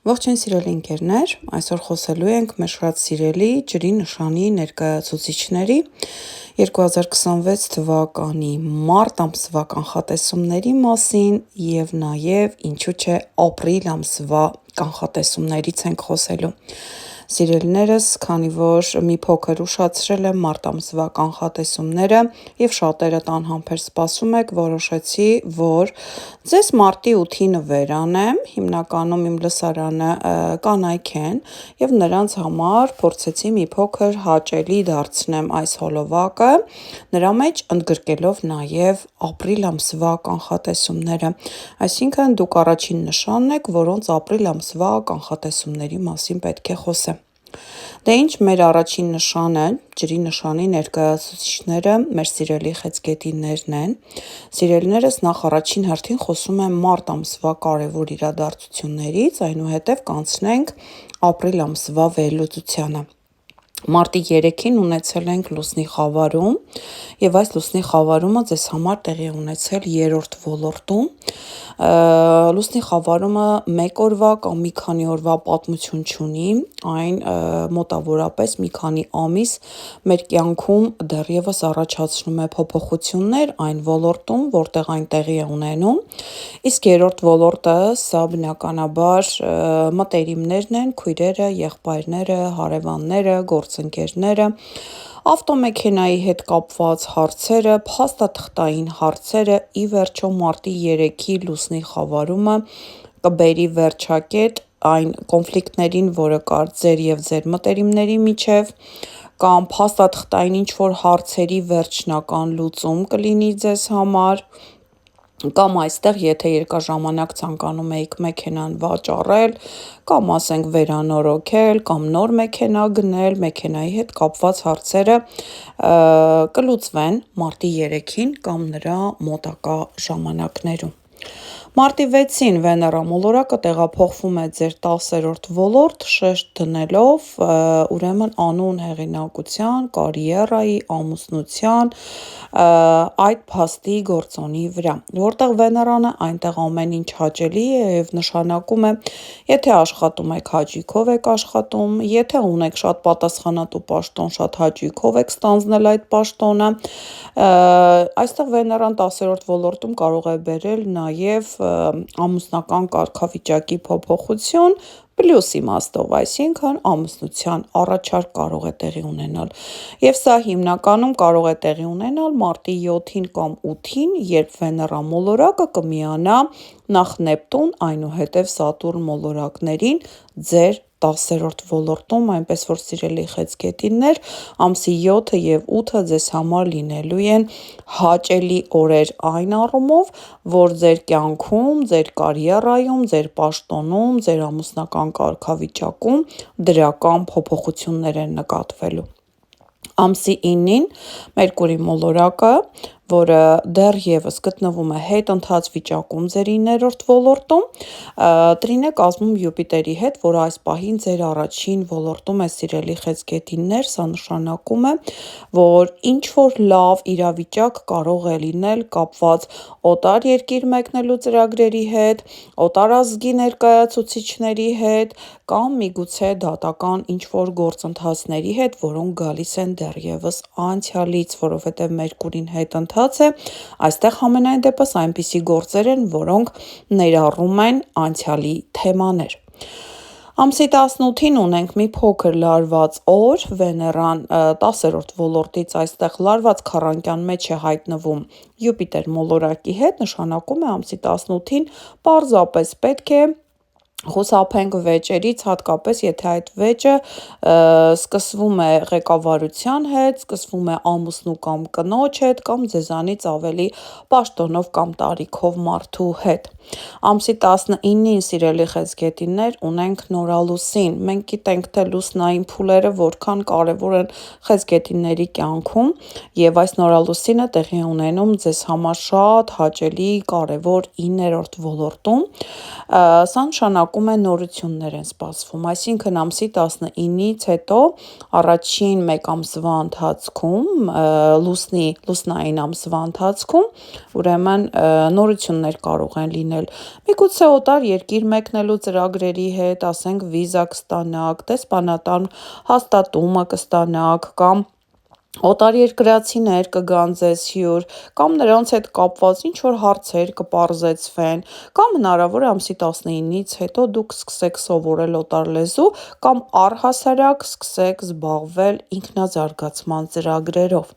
Ողջույն սիրելի ընկերներ, այսօր խոսելու ենք մեր շատ սիրելի ջրի նշանի ներկայացուցիչների 2026 թվականի մարտ ամսվա կանխատեսումների մասին և նաև ինչու չէ ապրիլ ամսվա կանխատեսումներից ենք խոսելու։ Սիրելիներս, քանի որ մի փոքր ուշացրել եմ մարտ ամսվա կանխատեսումները և շատերը անհամբեր սպասում եք, որոշեցի, որ ձեզ մարտի 8-ին վերանեմ, հիմնականում իմ լսարանը կանայք են և նրանց համար փորձեցի մի փոքր հաճելի դարձնեմ այս հոլովակը, նրա մեջ ընդգրկելով նաև ապրիլ ամսվա կանխատեսումները, այսինքն դուք առաջին նշանն եք, որոնց ապրիլ ամսվա կանխատեսումների մասին պետք է խոսեմ։ Դե ինչ, մեր առաջին նշանը, ջրի նշանի ներկայացուցիչները մեր սիրելի խեցգետիններն են։ Սիրելիներս, նախ առաջին հերթին խոսում եմ մարտ ամսվա կարևոր իրադարձություններից, այնուհետև կանցնենք ապրիլ ամսվա վերլուծությանը։ Մարտի 3-ին ունեցել ենք լուսնի խավարում և այս լուսնի խավարումը ձեզ համար տեղի ունեցել 3-րդ ոլորտում։ Լուսնի խավարումը մեկ օրվա կամ մի քանի օրվա պատմություն չունի, այն մոտավորապես մի քանի ամիս մեր կյանքում դեռևս առաջացնում է փոփոխություններ այն ոլորտում, որտեղ այն տեղի է ունենում, իսկ 3-րդ ոլորտը սա բնականաբար մտերիմներն են, քույրերը, եղբայրները, հարևանները, գործընկերները, ավտոմեքենայի հետ կապված հարցերը, փաստաթղթային հարցերը, ի վերջո մարտի 3-ի լուսնի խավարումը կբերի վերջակետ այն կոնֆլիկտներին, որը կար ձեր և ձեր մտերիմների միջև, կամ փաստաթղթային ինչ-որ հարցերի վերջնական լուծում կլինի ձեզ համար, կամ այստեղ, եթե երկար ցանկանում էիք մեքենան վաճառել, կամ ասենք վերանորոգել, կամ նոր մեքենա գնել, մեքենայի հետ կապված հարցերը կլուծվեն մարտի 3-ին կամ նրա մոտակա ժամանակներում։ Մարտի 6-ին Վեներա մոլորակը տեղափոխվում է ձեր 10-րդ ոլորտ, շեշտ դնելով ուրեմն անուն, հեղինակության, կարիերայի, ամուսնության, այդ փաստի գործոնի վրա, որտեղ Վեներան է, այնտեղ ամեն ինչ հաճելի է և նշանակում է, եթե աշխատում եք, հաճույքով եք աշխատում, եթե ունեք շատ պատասխանատու պաշտոն, շատ հաճույքով եք ստանձնել այդ պաշտոնը, այստեղ Վեներան 10-րդ ոլորտում կարող է բերել նաև ամուսնական կարգավիճակի փոփոխություն, պլյուս իմաստով, այսինքն ամուսնության առաջարկ կարող է տեղի ունենալ, և սա հիմնականում կարող է տեղի ունենալ մարտի 7-ին կամ 8-ին, երբ Վեներա մոլորակը կմիանա նախ Նեպտուն, այնուհետև Սատուրն մոլորակներին ձեր 10-րդ ոլորտում, այնպես որ սիրելի խեցգետիններ, ամսի 7-ը և 8-ը ձեզ համար լինելու են հաճելի օրեր այն առումով, որ ձեր կյանքում, ձեր կարիերայում, ձեր պաշտոնում, ձեր ամուսնական կարգավիճակում դրական փոփոխություններ են նկատվելու։ Ամսի 9-ին Մերկուրի մոլորակը, որը դեռևս գտնվում է հետընթաց վիճակում ձեր 9-րդ ոլորտում, տրին է կազմում Յուպիտերի հետ, որը այս պահին ձեր առաջին ոլորտում է, սիրելի խեցգետիններ, սա նշանակում է, որ ինչ-որ լավ իրավիճակ կարող է լինել կապված օտար երկիր մեկնելու ծրագրերի հետ, օտարազգի ներկայացուցիչների հետ, կամ միգուցե դատական ինչ-որ գործընթացների հետ, որոնք գալիս են դեռևս անցյալից, որովհետև Մերկուրին հետընթաց է, այստեղ համենայն դեպս այնպիսի գործեր են, որոնք ներառում են անցյալի թեմաներ։ Ամսի 18-ին ունենք մի փոքր լարված օր, Վեներան 10-րդ ոլորտից այստեղ լարված քառանկյան մեջ է հայտնվում Յուպիտեր մոլորակի հետ, նշանակում է ամսի 18-ին պարզապես պետք է խուսափենք վեճերից, հատկապես եթե այդ վեճը սկսվում է ղեկավարության հետ, սկսվում է ամուսնու կամ կնոջ հետ, կամ ձեզանից ավելի պաշտոնով կամ տարիքով մարդու հետ։ Ամսի 19-ին, սիրելի խեցգետիններ, ունենք նորալուսին, մենք գիտենք, թե լուսնային փուլերը որքան կարևոր են խեցգետինների կյանքում, և այս նորալուսինը տեղի ունենում ձեզ համար շատ հաճելի, կարևոր 9-րդ ոլորտում, սա նշանակում նշանակում է նորություններ են սպասվում, այսինքն ամսի 19-ից հետո առաջին մեկ ամսվա ընթացքում, լուսնային ամսվա ընթացքում, ուրեմն նորություններ կարող են լինել։ Միգուցե օտար երկիր մեկնելու ծրագրերի հետ, ասենք վիզա կստանաք, դեսպանատան հաստատումը կստանաք կամ օտարերկրացիներ կգան ձեզ հյուր, կամ նրանց հետ կապված ինչ-որ հարցեր կպարզեցվեն, կամ հնարավոր է ամսի 19-ից հետո դուք սկսեք սովորել օտար լեզու, կամ առհասարակ սկսեք զբաղվել ինքնազարգացման ծրագրերով։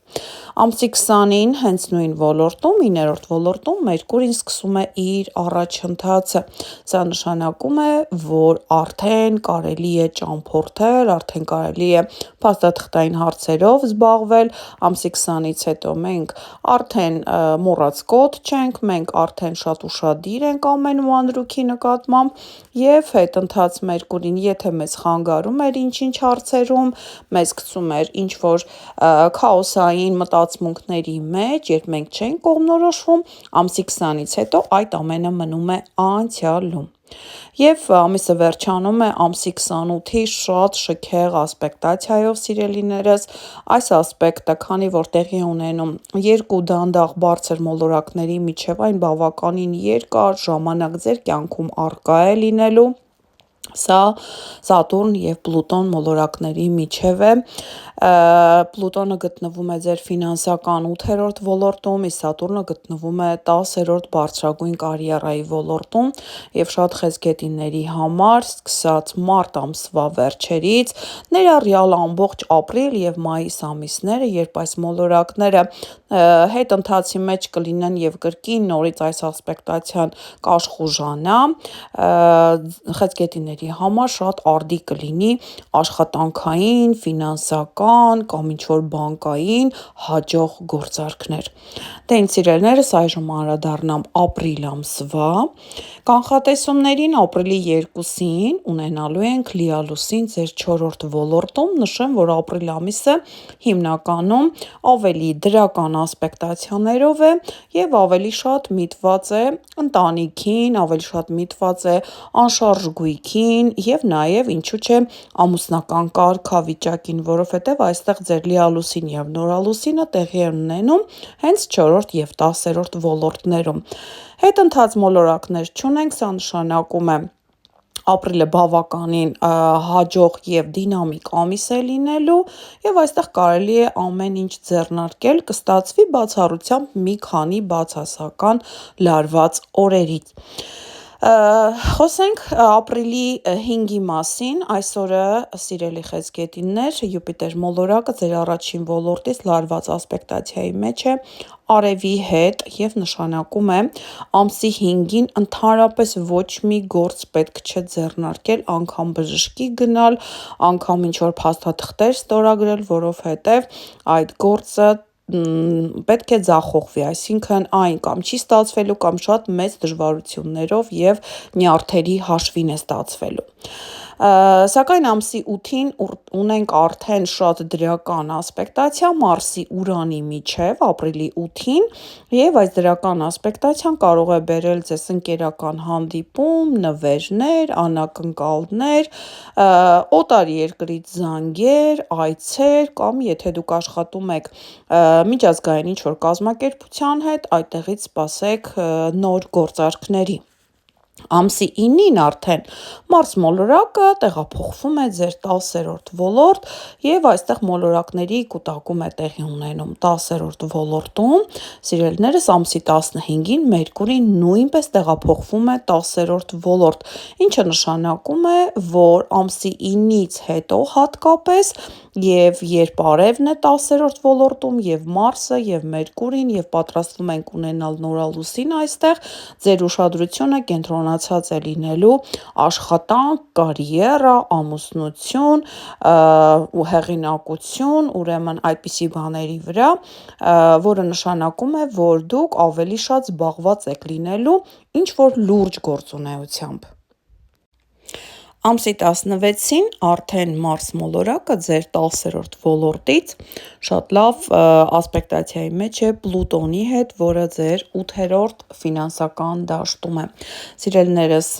Ամսի 20-ին հենց նույն ոլորտում, 9-րդ ոլորտում Մերկուրին սկսում է իր առաջընթացը։ Սա նշանակում է, որ արդեն կարելի է ճամփորդել, արդեն կարելի է փաստաթղթային հարցերով զբաղվել, ամսի 20-ից հետո մենք արդեն մոռացկոտ չենք, մենք արդեն շատ ուշադիր ենք ամեն մանրուքի նկատմամբ և հետընթաց Մերկուրին, եթե մեզ խանգարում էր ինչ-ինչ հարցերում, մեզ գցում էր ինչ-որ քաոսային մտածմունքների մեջ, երբ մենք չենք կողմնորոշվում, ամսի 20-ից հետո այդ ամենը մնում է անցյալում։ Եվ ամիսը վերջանում է ամսի 28-ի շատ շքեղ ասպեկտացիայով, սիրելիներս, այս ասպեկտը, քանի որ տեղի ունենում երկու դանդաղ բարձր մոլորակների միջև, այն բավականին երկար ժամանակ ձեր կյանքում առկա է լինելու։ Սա Սատուրն և Պլուտոն մոլորակների միջև է, Պլուտոնը գտնվում է ձեր ֆինանսական 8-րդ ոլորտում, իսկ Սատուրնը գտնվում է 10-րդ բարձրագույն կարիերայի ոլորտում և շատ խեցգետինների համար, սկսած մարտ ամսվա վերջերից, ներառյալ ամբողջ ապրիլ և մայիս ամիսները, երբ այս մոլորակները հետընթացի մեջ կլինեն և կրկին նորից այս ասպեկտացիան կաշխուժանա, խեցգետիների համար շատ արդի կլինի աշխատանքային, ֆինանսական կամ ինչ-որ բանկային հաջող գործարքներ։ Դե ինձ սիրելիներս, այժմ անդրադառնամ ապրիլ ամսվա կանխատեսումներին, ապրիլի 2-ին ունենալու ենք լիալուսին ձեր 4-րդ ոլորտում, նշեմ, որ ապրիլ ամիսը հիմնականում ավելի դրական ասպեկտացիաներով է և ավելի շատ միտված է ընտանիքին, ավելի շատ միտված է անշարժ գույքին և նաև ինչու՞ չէ ամուսնական կարգավիճակին, որովհետև այստեղ ձեր լիալուսին և նորալուսինը տեղի են ունենում հենց 4-րդ և 10-րդ ոլորտներում։ Հետընթաց մոլորակներ չունենք, սա նշանակում է ապրիլը բավականին հաջող և դինամիկ ամիս է լինելու և այստեղ կարելի է ամեն ինչ ձեռնարկել, կստացվի բացառությամբ մի քանի բացասական լարված օրերից։ Խոսենք ապրիլի 5-ի մասին, այս օրը, սիրելի խեցգետիններ, Յուպիտեր մոլորակը ձեր առաջին ոլորտից լարված ասպեկտացիայի մեջ է արևի հետ և նշանակում է ամսի 5-ին ընդհանրապես ոչ մի գործ պետք չէ ձեռնարկել, անգամ բժշկի գնալ, անգամ ինչ-որ փաստաթղթեր ստորագրել, որովհետև այդ գործը պետք է ձախողվի, այսինքն այն կամ չի ստացվելու, կամ շատ մեծ դժվարություններով և նյարդերի հաշվին է ստացվելու։ Սակայն ամսի 8-ին ունենք արդեն շատ դրական ասպեկտացիա Մարսի Ուրանի միջև, ապրիլի 8-ին, և այս դրական ասպեկտացիան կարող է բերել ձեզ ընկերական հանդիպում, նվերներ, անակնկալներ, օտար երկրից զանգեր, այցեր, կամ եթե դուք աշխատում եք միջազգային ինչ-որ կազմակերպության հետ, այդտեղից սպասեք նոր գործարքների։ Ամսի 9-ին արդեն Մարս մոլորակը տեղափոխվում է ձեր 10-րդ ոլորտ և այստեղ մոլորակների կուտակում է տեղի ունենում 10-րդ ոլորտում, սիրելիներս, ամսի 15-ին Մերկուրին նույնպես տեղափոխվում է 10-րդ ոլորտ, ինչը նշանակում է, որ ամսի 9-ից հետո հատկապես և երբ արևն է 10-րդ ոլորտում և Մարսը և Մերկուրին և պատրաստվում ենք ունենալ նորալուսին այստեղ, ձեր ուշադրությունը կենտրոնացած է լինելու աշխատանք, կարիերա, ամուսնություն, հեղինակություն, ուրեմն այդպիսի բաների վրա, որը նշանակում է, որ դուք ավելի շատ զբաղված եք լինելու ինչ-որ լուրջ գործունեությամբ։ Ամսի 16-ին արդեն Մարս մոլորակը ձեր 10-րդ ոլորտից շատ լավ ասպեկտացիայի մեջ է Պլուտոնի հետ, որը ձեր 8-րդ ֆինանսական դաշտում է։ Սիրելիներս,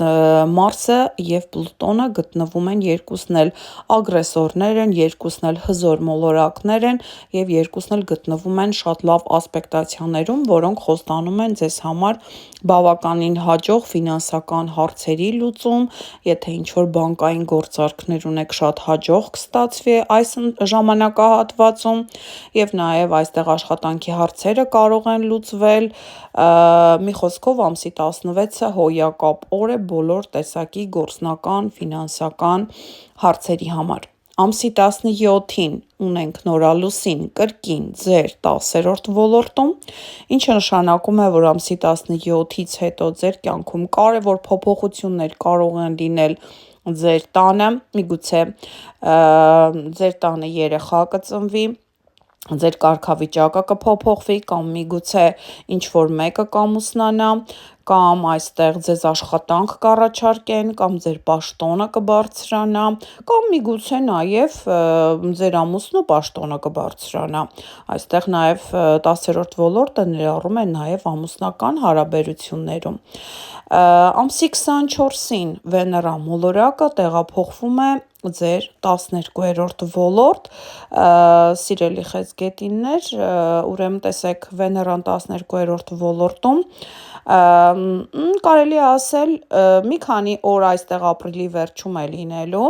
Մարսը եւ Պլուտոնը գտնվում են երկուսն էլ ագրեսորներ են, երկուսն էլ հզոր մոլորակներ են եւ երկուսն էլ գտնվում են շատ լավ ասպեկտացիաներում, որոնք խոստանում են ձեզ համար բավականին հաջող ֆինանսական հարցերի լուծում, եթե ինչ-որ բանկային գործարքներ ունեք, շատ հաջող կստացվի այս ժամանակահատվածում եւ նաեւ այստեղ աշխատանքի հարցերը կարող են լուծվել, մի խոսքով ամսի 16-ը հոյակապ օր է բոլոր տեսակի գործնական, ֆինանսական հարցերի համար։ Ամսի 17-ին ունենք նորալուսին կրկին ձեր 10-րդ ոլորտում, ինչը նշանակում է, որ ամսի 17-ից հետո ձեր կյանքում կարևոր փոփոխություններ կարող են լինել ձեր տանը, միգուցե ձեր տանը երեխա կծնվի, ձեր կարգավիճակը կփոփոխվի կամ միգուցե ինչ-որ մեկը կամուսնանա, կամ այստեղ ձեզ աշխատանք կառաջարկեն, կամ ձեր պաշտոնը կբարձրանա, կամ միգուցե նաև ձեր ամուսնու պաշտոնը կբարձրանա։ Այստեղ նաև 10-րդ ոլորտը ներառում է նաև ամուսնական հարաբերություններում։ Ամսի 24-ին Վեներա մոլորակը տեղափոխվում է ձեր 12-րդ ոլորտ, սիրելի խեցգետիններ, ուրեմն տեսեք Վեներան 12-րդ ոլորտում, կարելի է ասել մի քանի օր այստեղ ապրիլի վերջում է լինելու,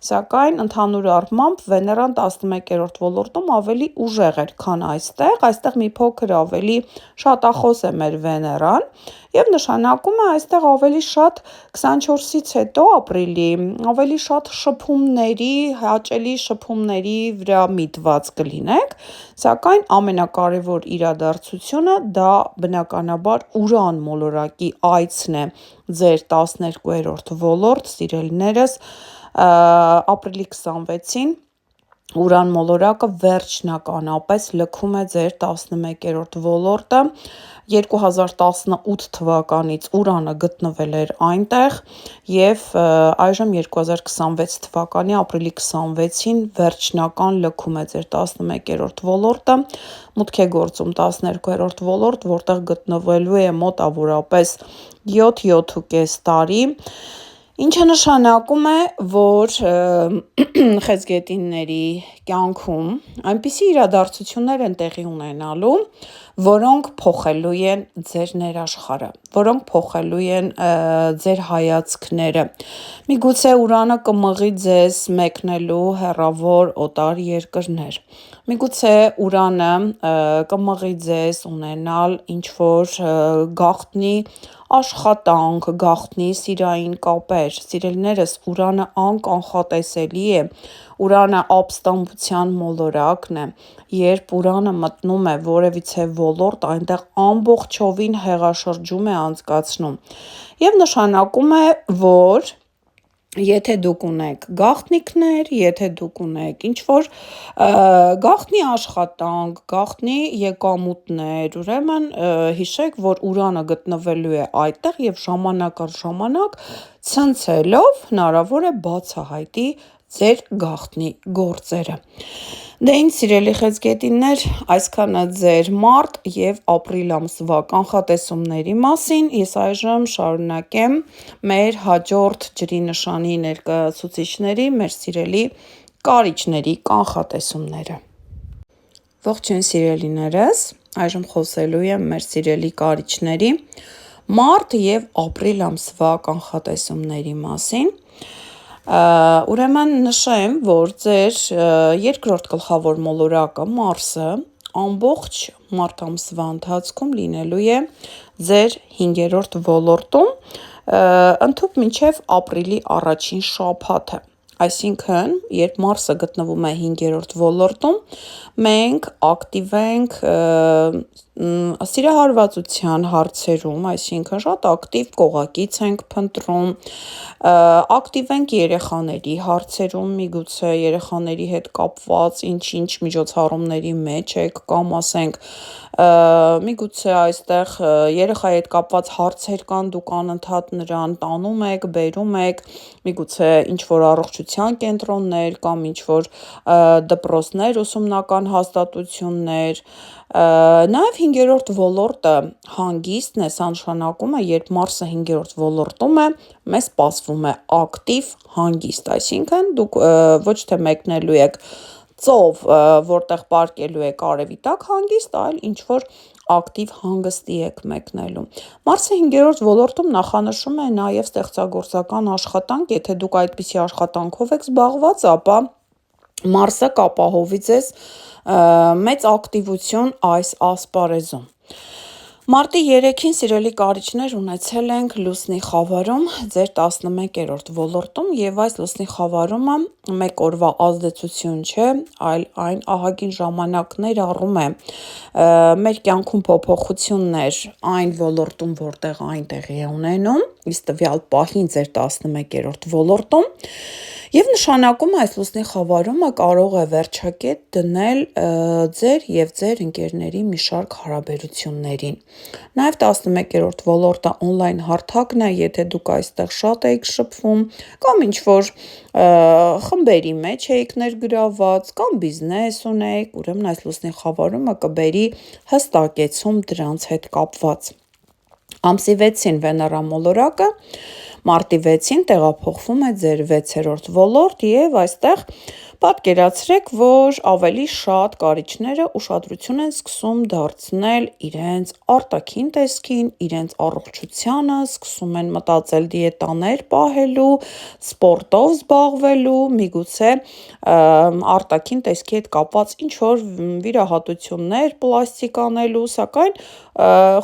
սակայն ընդհանուր առմամբ Վեներան 11-րդ ոլորտում ավելի ուժեղ էր, քան այստեղ մի փոքր ավելի շատախոս է մեր Վեներան եւ նշանակում է այստեղ ավելի շատ 24-ից հետո ապրիլի ավելի շատ շփումների, հաճելի շփումների վրա միտված կլինեք, սակայն ամենակարևոր իրադարձությունը դա բնականաբար Ուրան մոլորակի այցն է ձեր 12-րդ ոլորտ, սիրելիներս, ապրիլի 26-ին Ուրան մոլորակը վերջնականապես լքում է ձեր 11-րդ ոլորտը, 2018 թվականից Ուրանը գտնվել էր այնտեղ եւ այժմ 2026 թվականի ապրիլի 26-ին վերջնական լքում է ձեր 11-րդ ոլորտը, մուտք է գործում 12-րդ ոլորտ, որտեղ գտնվելու է մոտավորապես 7-7.5 տարի, ինչը նշանակում է, որ խեցգետինների կյանքում այնպիսի իրադարձություններ են տեղի ունենալու, որոնք փոխելու են ձեր ներաշխարհը, որոնք փոխելու են ձեր հայացքները։ Միգուցե Ուրանը կմղի ձեզ մեկնելու հեռավոր օտար երկրներ։ Միգուցե Ուրանը կմղի ձեզ ունենալ ինչ-որ գաղտնի աշխատանք, գաղտնի սիրային կապեր, սիրելիներս, Ուրանը անկանխատեսելի է, Ուրանը ապստամբության մոլորակն է, երբ Ուրանը մտնում է որևիցե ոլորտ, այնտեղ ամբողջովին հեղաշրջում է անցկացնում եւ նշանակում է, որ եթե դուք ունեք գաղտնիքներ, եթե դուք ունեք ինչ-որ գաղտնի աշխատանք, գաղտնի եկամուտներ, ուրեմն հիշեք, որ Ուրանը գտնվելու է այդտեղ եւ ժամանակ առ ժամանակ ցնցելով հնարավոր է բացահայտի ձեր գաղտնի գործերը։ Դե ինչ սիրելի խեցգետիններ, այսքանը ձեր մարտ եւ ապրիլ ամսվա կանխատեսումների մասին, ես այժմ շարունակեմ մեր հաջորդ ջրի նշանի ներկայացուցիչների, մեր սիրելի կարիճների կանխատեսումները։ Ողջույն սիրելիներս, այժմ խոսելու եմ մեր սիրելի կարիճների մարտ եւ ապրիլ ամսվա կանխատեսումների մասին։ Ուրեմն նշեմ, որ ձեր երկրորդ գլխավոր մոլորակը Մարսը ամբողջ մարտ ամսվա ընթացքում լինելու է ձեր 5-րդ ոլորտում, ընդհուպ մինչև ապրիլի առաջին շաբաթը։ Այսինքն, երբ Մարսը գտնվում է 5-րդ ոլորտում, մենք ակտիվ ենք սիրահարվածության հարցերում, այսինքն շատ ակտիվ կողակից ենք փնտրում, ակտիվ ենք երեխաների հարցերում, միգուցե երեխաների հետ կապված ինչ-ինչ միջոցառումների մեջ եք, կամ ասենք միգուցե այստեղ երեխայի հետ կապված հարցեր կան, դուք անընդհատ նրան տանում եք, բերում եք, միգուցե ինչ-որ առողջության կենտրոններ կամ ինչ-որ դպրոցներ, ուսումնական հաստատություններ, նաև 5-րդ ոլորտը հանգիստն է, սա նշանակում է, երբ Մարսը 5-րդ ոլորտում է, մեզ սպասվում է ակտիվ հանգիստ, այսինքն դուք ոչ թե մեկնելու եք ծով, որտեղ պարկելու եք արևի տակ հանգիստ, այլ ինչ-որ ակտիվ հանգստի եք մեկնելու։ Մարսը 5-րդ ոլորտում նախանշում է նաև ստեղծագործական աշխատանք, եթե դուք այդպիսի աշխատանքով եք զբաղված, ապա Մարսը կապահովի ձեզ մեծ ակտիվություն այս ասպարեզում։ Մարտի 3-ին սիրելի կարիճներ ունեցել ենք լուսնի խավարում ձեր 11-րդ ոլորտում և այս լուսնի խավարումը մեկ օրվա ազդեցություն չէ, այլ այն ահագին ժամանակներ առում է մեր կյանքում փոփոխություններ այն ոլորտում, որտեղ այն տեղի է ունենում, իսկ տվյալ պահին ձեր 11-րդ ոլորտում, և նշանակում այս լուսնի խավարումը կարող է վերջակետ դնել ձեր և ձեր ընկերների մի շարք հարաբերություններին։ Նաև 11-րդ ոլորտը օնլայն հարթակն է, եթե դուք այստեղ շատ էիք շփվում, կամ ինչ-որ խմբերի մեջ էիք ներգրաված, կամ բիզնես ունեիք, ուրեմն այս լուսնի խավարումը կբերի հստակեցում դրանց հետ կապված։ Ամսի 6-ին Վեներա մոլորակը մարտի 6-ին տեղափոխվում է ձեր 6-րդ ոլորտ և այստեղ պատկերացրեք, որ ավելի շատ կարիճները ուշադրություն են սկսում դարձնել իրենց արտաքին տեսքին, իրենց առողջությանը, սկսում են մտածել դիետաներ պահելու, սպորտով զբաղվելու, միգուցե արտաքին տեսքի հետ կապված ինչ-որ վիրահատություններ պլաստիկ անելու, սակայն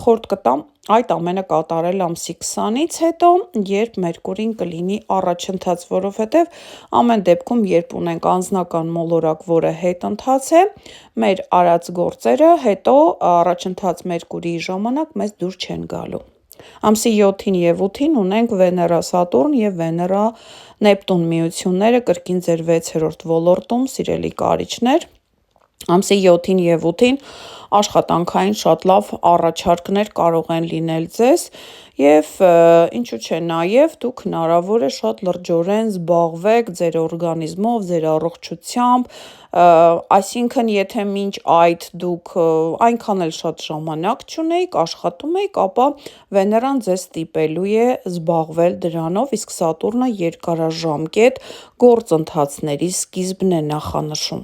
խորհուրդ կտամ այդ ամենը կատարել ամսի 20-ից հետո, երբ Մերկուրին կլինի առաջընթաց, որովհետև ամեն դեպքում, երբ ունենք անձնական մոլորակ, որը հետընթաց է, մեր արած գործերը հետո առաջընթաց Մերկուրիի ժամանակ մեզ դուր չեն գալու։ Ամսի 7-ին և 8-ին ունենք Վեներա Սատուրն և Վեներա Նեպտուն միությունները կրկին ձեր 6-րդ ոլորտում, սիրելի կարիճներ։ Ամսի 7-ին և 8-ին աշխատանքային շատ լավ առաջարկներ կարող են լինել ձեզ և ինչու չէ նաև դուք հնարավոր է շատ լրջորեն զբաղվեք ձեր օրգանիզմով, ձեր առողջությամբ, այսինքն եթե մինչ այդ դուք այնքան էլ շատ ժամանակ չունեիք, աշխատում էիք, ապա Վեներան ձեզ ստիպելու է զբաղվել դրանով, իսկ Սատուրնը երկարաժամկետ գործընթացների սկիզբն է նախանշում։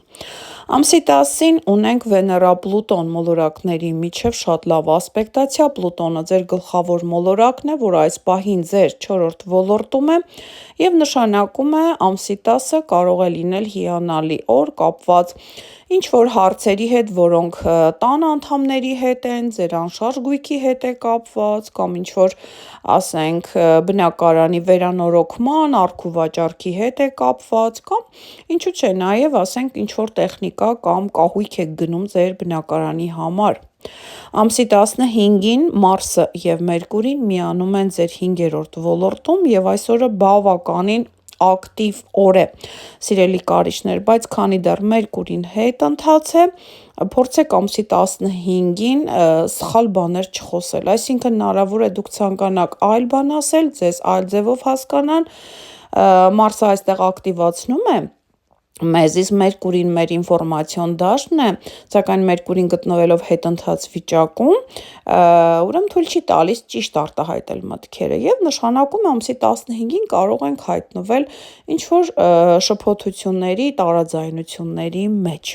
Ամսի 10-ին ունենք Վեներա Պլուտոն մոլորակների միջև շատ լավ ասպեկտացիա, Պլուտոնը ձեր գլխավոր մոլորակն է, որ այս պահին ձեր 4-րդ ոլորտում է և նշանակում է ամսի 10-ը կարող է լինել հիանալի օր կապված ինչ-որ հարցերի հետ, որոնք տան անդամների հետ են, ձեր անշարժ գույքի հետ է կապված, կամ ինչ-որ ասենք բնակարանի վերանորոգման, առքուվաճառքի հետ է կապված, կամ ինչու չէ նաև ասենք ինչ-որ տեխնիկա կամ կահույք եք գնում ձեր բնակարանի համար։ Ամսի 15-ին Մարսը և Մերկուրին միանում են ձեր 5-րդ ոլորտում և այս օրը բավականին ակտիվ օր է, սիրելի կարիճներ, բայց քանի դեռ Մերկուրին հետընթաց է, փորձեք ամսի 15-ին սխալ բաներ չխոսել, այսինքն հնարավոր է դուք ցանկանաք այլ բան ասել, ձեզ այլ ձևով հասկանան, Մարսը այստեղ ակտիվացնում է մեզ, իսկ Մերկուրին մեր ինֆորմացիոն դաշտն է, սակայն Մերկուրին գտնվելով հետընթաց վիճակում, ուրեմն թույլ չի տալիս ճիշտ արտահայտել մտքերը և նշանակում է ամսի 15-ին կարող ենք հայտնվել ինչ-որ շփոթությունների, տարաձայնությունների մեջ։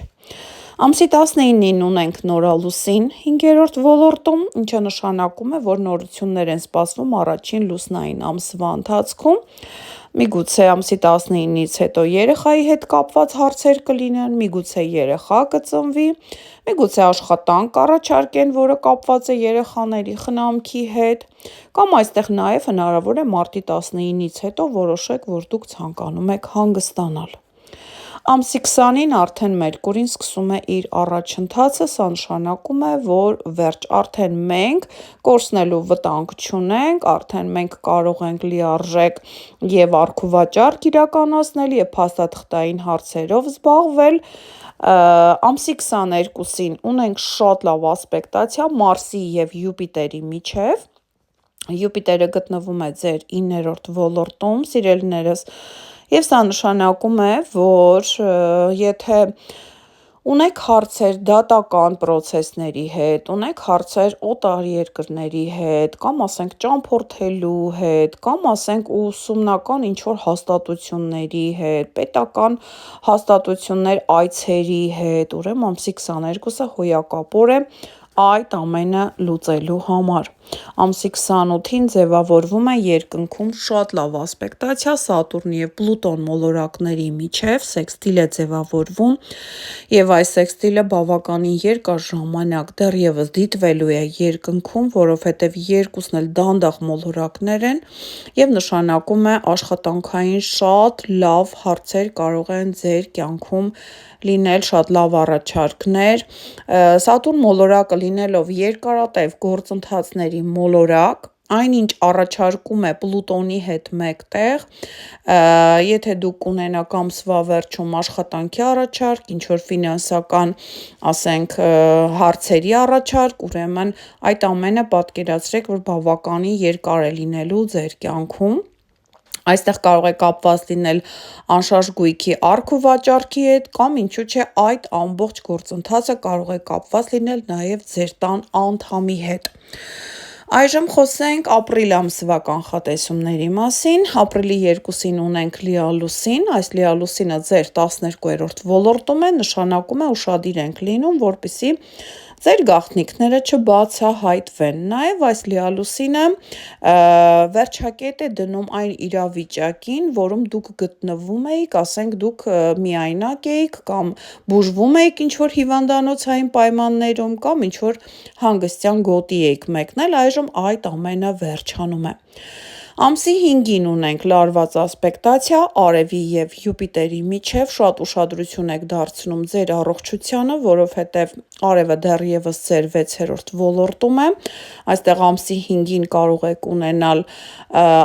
Ամսի 19-ին ունենք նորալուսին 5-րդ ոլորտում, ինչը նշանակում է, որ նորություններ են սպասվում առաջին լուսնային ամսվա ընթացքում, միգուցե ամսի 19-ից հետո երեխայի հետ կապված հարցեր կլինեն, միգուցե երեխա կծնվի, միգուցե աշխատանք կառաջարկեն, որը կապված է երեխաների խնամքի հետ, կամ այստեղ նաև հնարավոր է մարտի 19-ից հետո որոշեք, որ դուք ցանկանում եք հանգստանալ։ Ամսի 20-ին արդեն Մերկուրին սկսում է իր առաջընթացը, սա նշանակում է, որ վերջ, արդեն մենք կորցնելու վտանգ չունենք, արդեն մենք կարող ենք լիարժեք և առքուվաճառք իրականացնել և փաստաթղթային հարցերով զբաղվել։ Ամսի 22-ին ունենք շատ լավ ասպեկտացիա Մարսի և Յուպիտերի միջև։ Յուպիտերը գտնվում է ձեր 9-րդ ոլորտում, սիրելիներս, և սա նշանակում է, որ եթե ունեք հարցեր դատական պրոցեսների հետ, ունեք հարցեր օտարերկրների հետ, կամ ասենք ճամփորդելու հետ, կամ ասենք ուսումնական ինչ-որ հաստատությունների հետ, պետական հաստատություններ այցերի հետ, ուրեմն ամսի 22-ը հոյակապոր է այդ ամենը լուծելու համար։ Ամսի 28-ին ձևավորվում է երկնքում շատ լավ ասպեկտացիա Սատուրն և Պլուտոն մոլորակների միջև, սեքստիլ է ձևավորվում, և այս սեքստիլը բավականին երկար ժամանակ դեռևս դիտվելու է երկնքում, որովհետև երկուսն էլ դանդաղ մոլորակներ են, և նշանակում է աշխատանքային շատ լավ հարցեր կարող են ձեր կյանքում լինել, շատ լավ առաջարկներ։ Սատուրն մոլորակը լինելով երկարատև գործընթացների մոլորակ, այնինչ առաջարկում է Պլուտոնի հետ մեկտեղ, եթե դուք ունենաք ամսվա վերջում աշխատանքի առաջարկ, ինչ-որ ֆինանսական, ասենք, հարցերի առաջարկ, ուրեմն այդ ամենը պատկերացրեք, որ բավականին երկար է լինելու ձեր կյանքում։ Այստեղ կարող է կապված լինել անշարժ գույքի առքուվաճառքի հետ, կամ ինչու՞ չէ, այդ ամբողջ գործընթացը կարող է կապված լինել նաև ձեր տան անդամի հետ։ Այժմ խոսենք ապրիլ ամսվա կանխատեսումների մասին։ Ապրիլի 2-ին ունենք լիալուսին, այս լիալուսինը ձեր 12-րդ ոլորտում է, նշանակում է ուշադիր ենք լինում, որպեսզի ձեր գաղտնիքները չբացահայտվեն։ Նաև այս լիալուսինը վերջակետ է դնում այն իրավիճակին, որում դուք գտնվում էիք, ասենք դուք միայնակ էիք, կամ բուժվում էիք ինչ-որ հիվանդանոցային պայմաններում, կամ ինչ-որ հանգստյան գոտի էիք մեկնել, այժմ այդ ամենը վերջանում է։ Ամսի 5-ին ունենք լարված ասպեկտացիա Արևի և Յուպիտերի միջև, շատ ուշադրություն եք դարձնում ձեր առողջությանը, որովհետև Արևը դեռևս ձեր 6-րդ ոլորտում է, այստեղ ամսի 5-ին կարող եք ունենալ,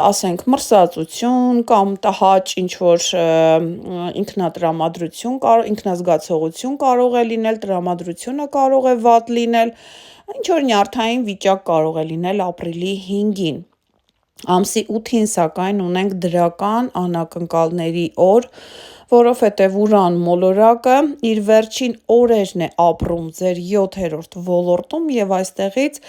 ասենք, մրսածություն կամ տհաճ ինչ-որ ինքնատրամադրություն, ինքնազգացողություն կարող է լինել, տրամադրությունը կարող է վատ լինել, ինչ-որ նյարդային վիճակ կարող է լինել ապրիլի 5-ին։ Ամսի 8-ին սակայն ունենք դրական անակնկալների օր, որովհետև Ուրան մոլորակը իր վերջին օրերն է ապրում ձեր 7-րդ ոլորտում, և այստեղից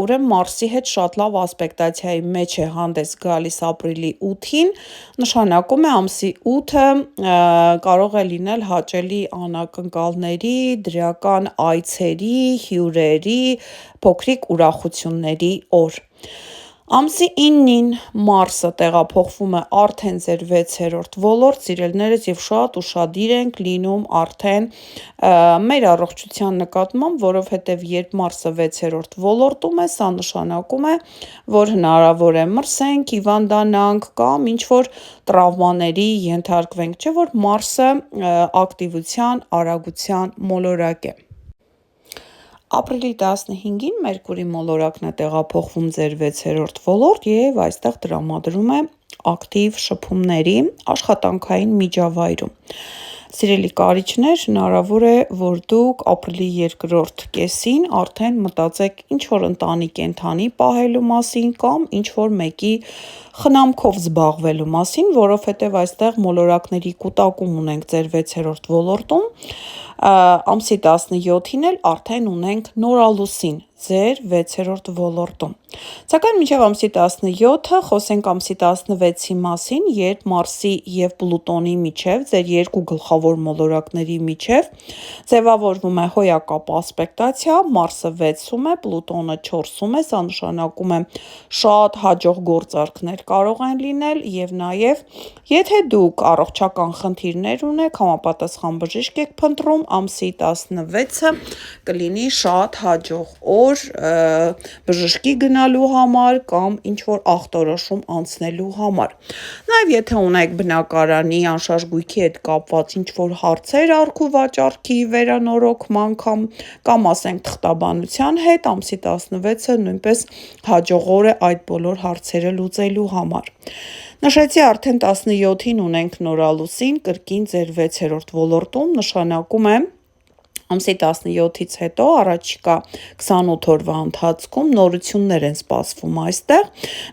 ուրեմն Մարսի հետ շատ լավ ասպեկտացիայի մեջ է հանդես գալիս ապրիլի 8-ին, նշանակում է ամսի 8-ը կարող է լինել հաճելի անակնկալների, դրական այցերի, հյուրերի, փոքրիկ ուրախությունների օր։ Ամսի 9-ին Մարսը տեղափոխվում է արդեն ձեր 6-րդ ոլորտ, սիրելիներս, և շատ ուշադիր ենք լինում արդեն մեր առողջության նկատմամբ, որովհետև երբ Մարսը 6-րդ ոլորտում է, սա նշանակում է, որ հնարավոր է մրսենք, հիվանդանանք կամ ինչ-որ տրավմաների ենթարկվենք, չէ՞ որ Մարսը ակտիվության, արագության մոլորակ է։ Ապրիլի 15-ին Մերկուրի մոլորակն է տեղափոխվում ձեր 6-րդ ոլորտ, և այստեղ տրամադրում է ակտիվ շփումների աշխատանքային միջավայրում։ Սիրելի կարիճներ, հնարավոր է, որ դուք ապրիլի 2-րդ կեսին արդեն մտածեք ինչ-որ ընտանի կենդանի պահելու մասին, կամ ինչ-որ մեկի խնամքով զբաղվելու մասին, որովհետև այստեղ մոլորակների կուտակում ունենք ձեր 6-րդ ոլորտում, ամսի 17-ին էլ արդեն ունենք նորալուսին ձեր 6-րդ ոլորտում։ Սակայն մինչև ամսի 17-ը խոսենք ամսի 16-ի մասին, երբ Մարսի և Պլուտոնի միջև, ձեր երկու գլխավոր մոլորակների միջև ձևավորվում է հոյակապ ասպեկտացիա, Մարսը 6-ում է, Պլուտոնը 4-ում է, սա նշանակում է շատ հաջող գործարքներ կարող են լինել, և նաև եթե դուք առողջական խնդիրներ ունեք, համապատասխան բժիշկ եք փնտրում, ամսի 16-ը կլինի շատ հաջող օր ինչ-որ բժշկի գնալու համար կամ ինչ-որ ախտորոշում անցնելու համար։ Նաև եթե ունեք բնակարանի անշարժ գույքի հետ կապված ինչ-որ հարցեր առք ու վաճառքի վերանորոգման կամ ասենք թղթաբանության հետ, ամսի 16-ը նույնպես հաջող օր է այդ բոլոր հարցերը լուծելու համար։ Նշեցի արդեն 17-ին ունենք նորալուսին, կրկին ձեր 6-րդ ոլորտում, նշանակում է ամսի 17-ից հետո առաջիկա 28 օրվա ընթացքում նորություններ են սպասվում այստեղ,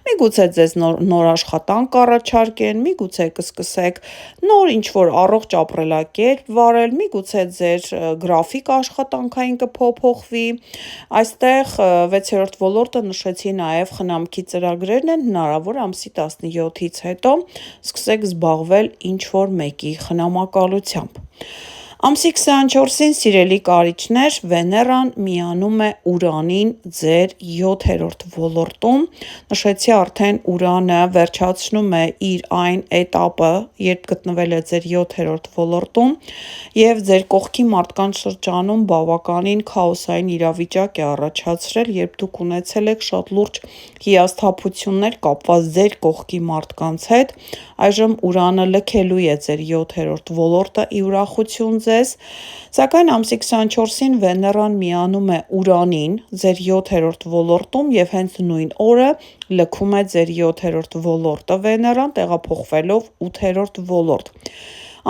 միգուցե ձեզ նոր աշխատանք առաջարկեն, միգուցե կսկսեք նոր ինչ-որ առողջ ապրելակերպ վարել, միգուցե ձեր գրաֆիկ աշխատանքային կփոփոխվի, այստեղ 6-րդ ոլորտը նշեցի նաև խնամքի ծրագրերն են, հնարավոր ամսի 17-ից հետո սկսեք զբաղվել ինչ-որ մեկի խնամակալությամբ։ Ամսի 24-ին սիրելի կարիճներ, Վեներան միանում է Ուրանին ձեր 7-րդ ոլորտում, նշեցի արդենՈւրանը վերջացնում է իր այն էտապը, երբ գտնվել է ձեր 7-րդ ոլորտում և ձեր կողքի մարդկանց շրջանում բավականին քաոսային իրավիճակ է առաջացրել, երբ դուք ունեցել եք շատ լուրջ հիասթափություններ կապված ձեր կողքի մարդկանց հետ, այժմՈւրանը լքելու է ձեր 7-րդ ոլորտը ի ուրախություն ձեզ, սակայն ամսի 24-ին Վեներան միանում է Ուրանին ձեր 7-րդ ոլորտում և հենց նույն օրը լքում է ձեր 7-րդ ոլորտը Վեներան տեղափոխվելով 8-րդ ոլորտ։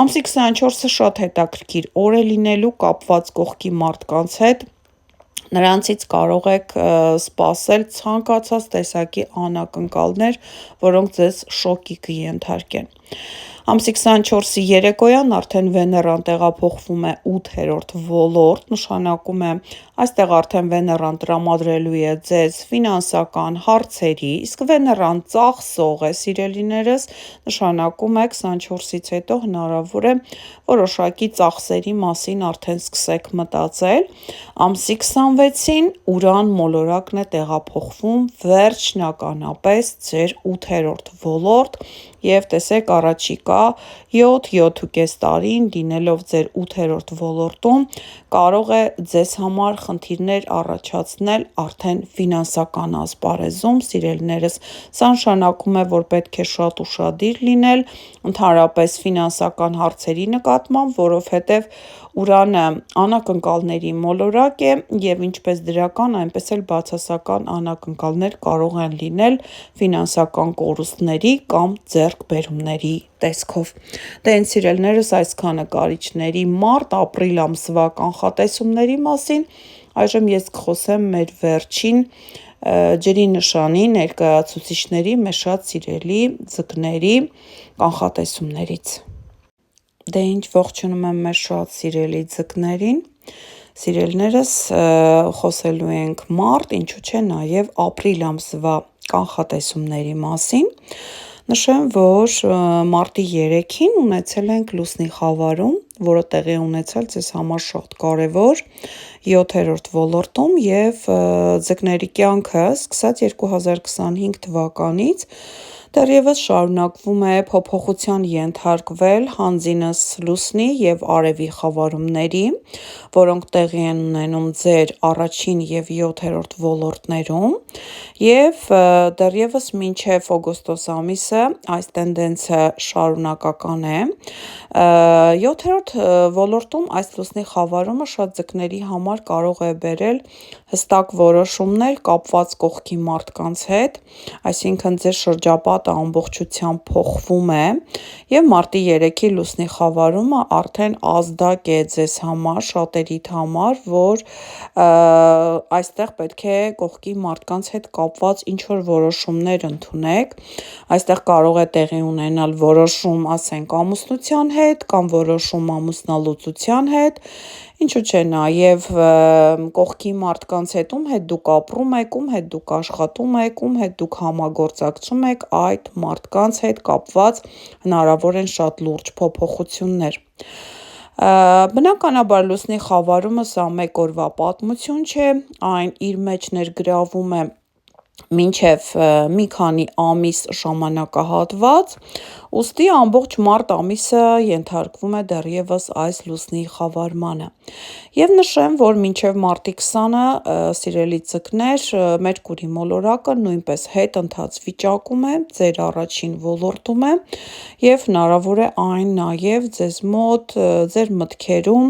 Ամսի 24-ը շատ հետաքրքիր օր է լինելու կապված կողքի մարդկանց հետ, նրանցից կարող եք սպասել ցանկացած տեսակի անակնկալներ, որոնք ձեզ շոկի կենթարկեն։ Ամսի 24-ի երեկոյան արդեն Վեներան տեղափոխվում է 8-րդ ոլորտ, նշանակում է այստեղ արդեն Վեներան տրամադրելու է ձեզ ֆինանսական հարցերի, իսկ Վեներան ծախսող է սիրելիներս, նշանակում է 24-ից հետո հնարավոր է որոշակի ծախսերի մասին արդեն սկսեք մտածել, ամսի 26-ինՈւրան մոլորակն է տեղափոխվում վերջնականապես ձեր 8-րդ ոլորտ և տեսեք առաջիկա 7-7.5 տարին լինելով ձեր 8-րդ ոլորտում կարող է ձեզ համար խնդիրներ առաջացնել արդեն ֆինանսական ասպարեզում, սիրելիներս, սա նշանակում է, որ պետք է շատ ուշադիր լինել ընդհանրապես ֆինանսական հարցերի նկատմամբ, որովհետևՈւրանը անակնկալների մոլորակ է և ինչպես դրական, այնպես էլ բացասական անակնկալներ կարող են լինել ֆինանսական կորուստների կամ ձեռքբերումների տեսքով։ Դե ինձ սիրելիներս այսքանը կարիճների մարտ-ապրիլ ամսվա կանխատեսումների մասին, այժմ ես կխոսեմ մեր վերջին ջրի նշանի ներկայացուցիչների մեր շատ սիրելի ձկների կանխատեսումներից։ Դե ինչ ողջունում եմ մեր շատ սիրելի ձկներին, սիրելիներս խոսելու ենք մարտ, ինչու չէ նաև ապրիլ ամսվա կանխատեսումների մասին, նշեմ, որ մարտի 3-ին ունեցել ենք լուսնի խավարում, որը տեղի ունեցել ձեզ համար շատ կարևոր 7-րդ ոլորտում և ձկների կյանքը սկսած 2025 թվականից դեռևս շարունակվում է փոփոխության ենթարկվել հանձինս լուսնի և արևի խավարումների, որոնք տեղի են ունենում ձեր առաջին և 7-րդ ոլորտներում և դեռևս մինչև օգոստոս ամիսը այս տենդենսը շարունակական է, 7-րդ ոլորտում այս լուսնի խավարումը շատ ձկների համար կարող է բերել հստակ որոշումներ կապված կողքի մարդկանց հետ, այսինքն ձեր շրջապատը ամբողջությամբ փոխվում է և մարտի 3-ի լուսնի խավարումը արդեն ազդակ է ձեզ համար, շատերիդ համար, որ այստեղ պետք է կողքի մարդկանց հետ կապված ինչ-որ որոշումներ ընդունեք, այստեղ կարող է տեղի ունենալ որոշում, ասենք, ամուսնության հետ կամ որոշում ամուսնալուծության հետ, ինչու չէ նաև կողքի մարդկանց հետ, ում հետ դուք ապրում եք, ում հետ դուք աշխատում եք, ում հետ դուք համագործակցում եք, այդ մարդկանց հետ կապված հնարավոր են շատ լուրջ փոփոխություններ։ Բնականաբար լուսնի խավարումը սա մեկ օրվա պատմություն չէ, այն իր մեջ ներգրավում է մինչև մի քանի ամիս ժամանակահատված, ուստի ամբողջ մարտ ամիսը ենթարկվում է դեռևս այս լուսնի խավարմանը։ Եվ նշեմ, որ մինչև մարտի 20-ը, սիրելի ձկներ, Մերկուրի մոլորակը նույնպես հետընթաց վիճակում է, ձեր առաջին ոլորտում է, և հնարավոր է այն նաև ձեզ մոտ, ձեր մտքերում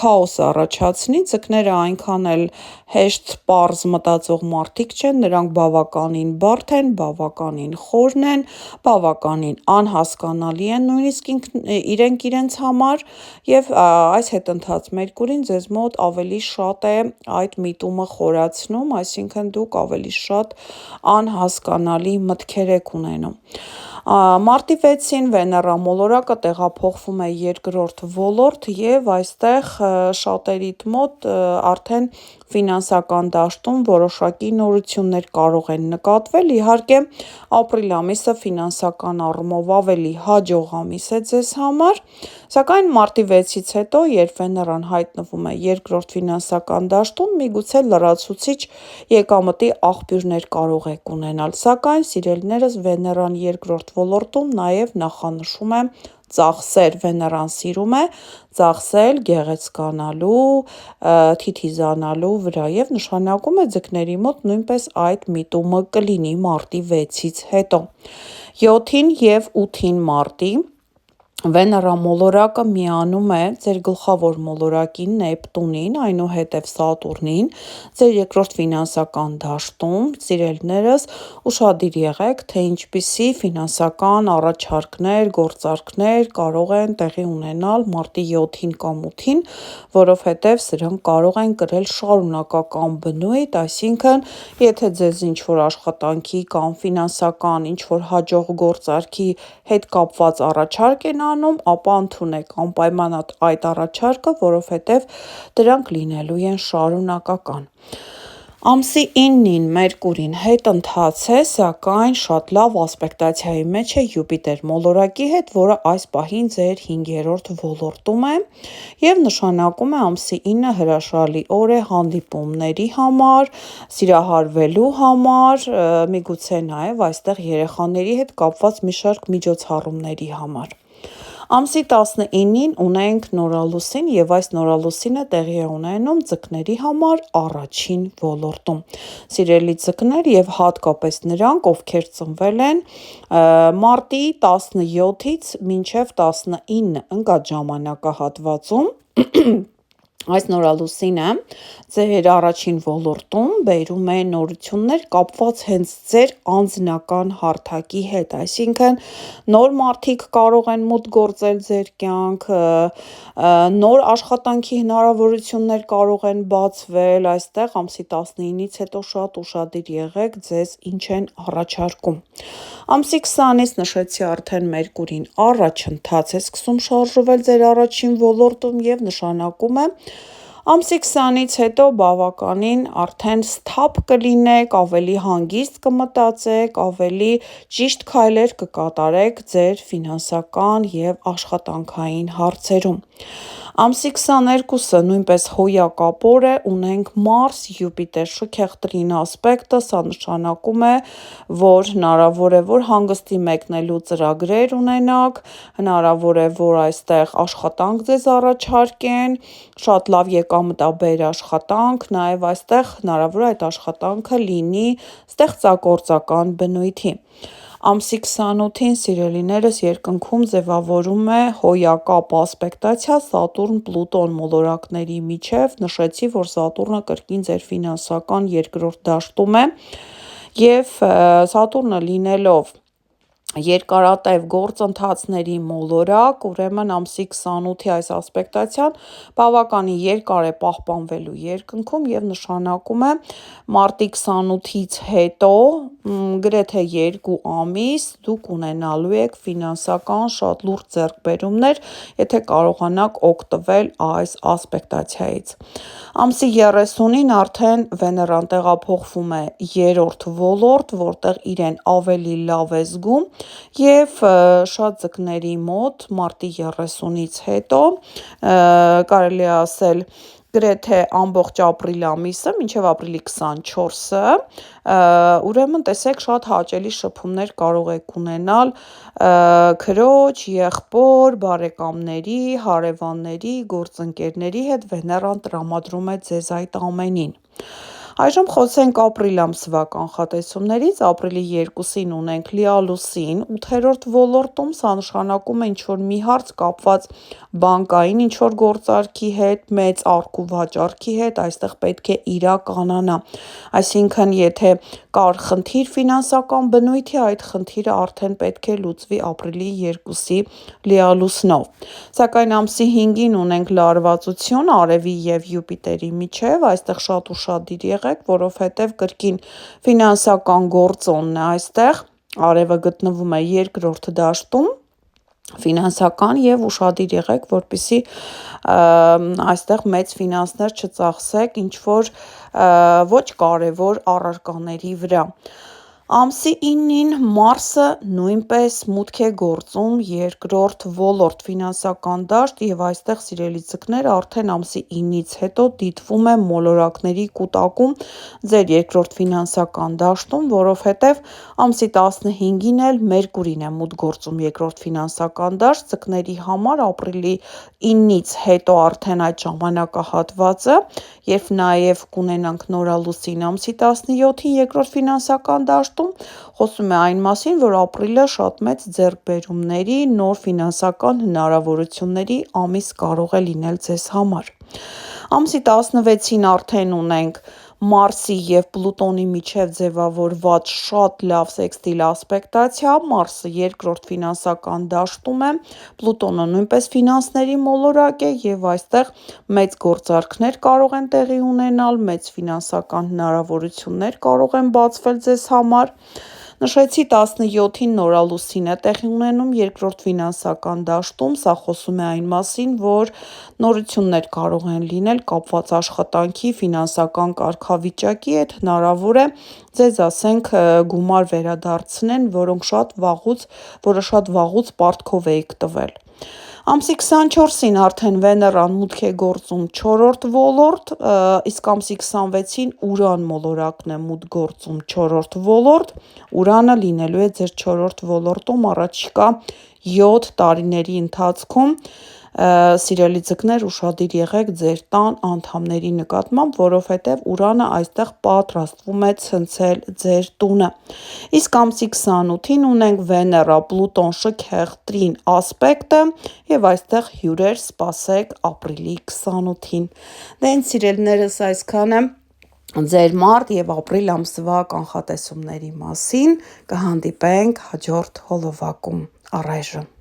քաոս առաջացնի, ձկները այնքան էլ հեշտ պարզ մտածող մարդիկ չեն, նրանք բավականին բարդ են, բավականին խորն են, բավականին անհասկանալի են նույնիսկ իրենք իրենց համար, և այս հետընթաց Մերկուրին ձեզ մոտ ավելի շատ է այդ միտումը խորացնում, այսինքն դուք ավելի շատ անհասկանալի մտքեր եք ունենում։ Մարտի 6-ին Վեներա մոլորակը տեղափոխվում է երկրորդ ոլորտ և այստեղ շատերիդ մոտ արդեն ֆինանսական դաշտում որոշակի նորություններ կարող են նկատվել, իհարկե ապրիլ ամիսը ֆինանսական առումով ավելի հաջող ամիս է ձեզ համար, սակայն մարտի 6-ից հետո, երբ Վեներան հայտնվում է երկրորդ ֆինանսական դաշտում, միգուցե լրացուցիչ եկամտի աղբյուրներ կարող եք ունենալ, սակայն սիրելիներս Վեներան երկրորդ ոլորտում նաև նախանշում է ծախսեր, Վեներան սիրում է ծախսել գեղեցկանալու, թիթիզանալու վրա և նշանակում է ձկների մոտ նույնպես այդ միտումը կլինի մարտի 6-ից հետո։ 7-ին և 8-ին մարտի Վեներա մոլորակը միանում է ձեր գլխավոր մոլորակին Նեպտունին, այնուհետև Սատուրնին, ձեր երկրորդ ֆինանսական դաշտում, սիրելիներս, ուշադիր եղեք, թե ինչպիսի ֆինանսական առաջարկներ, գործարքներ կարող են տեղի ունենալ մարտի 7-ին կամ 8-ին, որովհետև սրանք կարող են կրել շարունակական բնույթ, այսինքն, եթե ձեզ ինչ-որ աշխատանքի կամ ֆինանսական ինչ-որ հաջող գործարքի հետ կապված առաջարկ են անում, ապա ընդունեք անպայման այդ առաջարկը, որովհետև դրանք լինելու են շարունակական։ Ամսի 9-ին Մերկուրին հետընթաց է, սակայն շատ լավ ասպեկտացիայի մեջ է Յուպիտեր մոլորակի հետ, որը այս պահին ձեր 5-րդ ոլորտում է և նշանակում է ամսի 9-ը հրաշալի օր է հանդիպումների համար, սիրահարվելու համար, միգուցե նաև այստեղ երեխաների հետ կապված մի շարք միջոցառումների համար։ Ամսի 19-ին ունենք նորալուսին և այս նորալուսինը տեղի է ունենում ձկների համար առաջին ոլորտում։ Սիրելի ձկներ և հատկապես նրանք, ովքեր ծնվել են մարտի 17-ից մինչև 19 ընկած ժամանակահատվածում, այս նորալուսինը ձեր առաջին ոլորտում բերում է նորություններ կապված հենց ձեր անձնական հարթակի հետ, այսինքն նոր մարդիկ կարող են մուտք գործել ձեր կյանք, նոր աշխատանքի հնարավորություններ կարող են բացվել, այստեղ ամսի 19-ից հետո շատ ուշադիր եղեք ձեզ ինչ են առաջարկում։ Ամսի 20-ից նշեցի արդեն Մերկուրին առաջընթաց է սկսում շարժվել ձեր առաջին ոլորտում և նշանակում է ամսի 20-ից հետո բավականին արդեն սթափ կլինեք, ավելի հանգիստ կմտածեք, ավելի ճիշտ քայլեր կկատարեք ձեր ֆինանսական և աշխատանքային հարցերում։ Ամսի 22-ը նույնպես հոյակապ օր է, ունենք Մարս-Յուպիտեր շքեղ տրին ասպեկտը, սա նշանակում է, որ հնարավոր է, որ հանգստի մեկնելու ծրագրեր ունենաք, հնարավոր է, որ այստեղ աշխատանք ձեզ առաջարկեն, շատ լավ եկամտաբեր աշխատանք, նաև այստեղ հնարավոր է այդ աշխատանքը լինի ստեղծագործական բնույթի։ Ամսի 28-ին, սիրելիներս, երկնքում ձևավորում է հոյակապ ասպեկտացիա Սատուրն-Պլուտոն մոլորակների միջև, նշեցի, որ Սատուրնը կրկին ձեր ֆինանսական երկրորդ դաշտում է և Սատուրնը լինելով երկարատև գործընթացների մոլորակ, ուրեմն ամսի 28-ի այս ասպեկտացիան բավականին երկար է պահպանվելու երկնքում և նշանակում է մարտի 28-ից հետո գրեթե 2 ամիս դուք ունենալու եք ֆինանսական շատ լուրջ ձեռքբերումներ, եթե կարողանաք օգտվել այս ասպեկտացիայից։ Ամսի 30-ին արդեն Վեներան տեղափոխվում է 3-րդ ոլորտ, որտեղ իրեն ավելի լավ է զգում և շատ ձկների մոտ մարտի 30-ից հետո կարելի է ասել գրեթե ամբողջ ապրիլ ամիսը, մինչև ապրիլի 24-ը, ուրեմն տեսեք շատ հաճելի շփումներ կարող եք ունենալ քրոջ, եղբոր, բարեկամների, հարևանների, գործընկերների հետ, Վեներան տրամադրում է ձեզ այդ ամենին։ Այժմ խոսենք ապրիլ ամսվա կանխատեսումներից, ապրիլի 2-ին ունենք լիալուսին, 8-րդ ոլորտում, սա նշանակում է ինչ-որ մի հարց կապված բանկային ինչ-որ գործարքի հետ, մեծ առք ու վաճառքի հետ, այստեղ պետք է իրականանա, այսինքն եթե կար խնդիր ֆինանսական բնույթի, այդ խնդիրը արդեն պետք է լուծվի ապրիլի 2-ի լիալուսնով, սակայն ամսի 5-ին ունենք լարվածություն Արևի և Յուպիտերի միջև, այստեղ շատ ուշադիր եղեք, որովհետև կրկին ֆինանսական գործոնն է այստեղ, Արևը գտնվում է երկրորդ դաշտում, ֆինանսական և ուշադիր եղեք, որպեսզի այստեղ մեծ ֆինանսներ չծախսեք ինչ-որ ոչ կարևոր առարկաների վրա։ Ամսի 9-ին Մարսը նույնպես մուտք է գործում երկրորդ ոլորտ ֆինանսական դաշտ և այստեղ սիրելի ձկներ արդեն ամսի 9-ից հետո դիտվում է մոլորակների կուտակում ձեր երկրորդ ֆինանսական դաշտում, որովհետև ամսի 15-ին էլ Մերկուրին է մուտք գործում երկրորդ ֆինանսական դաշտ, ձկների համար ապրիլի 9-ից հետո արդեն այդ ժամանակահատվածը, երբ նաև կունենանք նորալուսին ամսի 17-ին երկրորդ ֆինանսական դաշտում, խոսում է այն մասին, որ ապրիլը շատ մեծ ձեռքբերումների, նոր ֆինանսական հնարավորությունների ամիս կարող է լինել ձեզ համար։ Ամսի 16-ին արդեն ունենք Մարսի և Պլուտոնի միջև ձևավորված շատ լավ սեքստիլ ասպեկտացիա, Մարսը երկրորդ ֆինանսական դաշտում է, Պլուտոնը նույնպես ֆինանսների մոլորակ է և այստեղ մեծ գործարքներ կարող են տեղի ունենալ, մեծ ֆինանսական հնարավորություններ կարող են բացվել ձեզ համար։ Նշեցի 17-ին նորալուսին է տեղի ունենում երկրորդ ֆինանսական դաշտում, սա խոսում է այն մասին, որ նորություններ կարող են լինել կապված աշխատանքի, ֆինանսական կարգավիճակի հետ, հնարավոր է ձեզ ասենք գումար վերադարձնեն, որը շատ վաղուց պարտքով էիք տվել։ Ամսի 24-ին արդեն Վեներան մուտք է գործում 4-րդ ոլորտ, իսկ ամսի 26-ին Ուրան մոլորակն է մուտք գործում 4-րդ ոլորտ, Ուրանը լինելու է ձեր 4-րդ ոլորտում առաջիկա 7 տարիների ընթացքում, սիրելի ձկներ ուշադիր եղեք ձեր տան անդամների նկատմամբ, որովհետև Ուրանը այստեղ պատրաստվում է ցնցել ձեր տունը, իսկ ամսի 28-ին ունենք Վեներա Պլուտոն շքեղ տրին ասպեկտը և այստեղ հյուրեր սպասեք ապրիլի 28-ին, դե ինձ սիրելիներս այսքանը ձեր մարտ և ապրիլ ամսվա կանխատեսումների մասին, կհանդիպենք հաջորդ հոլովակում, առայժմ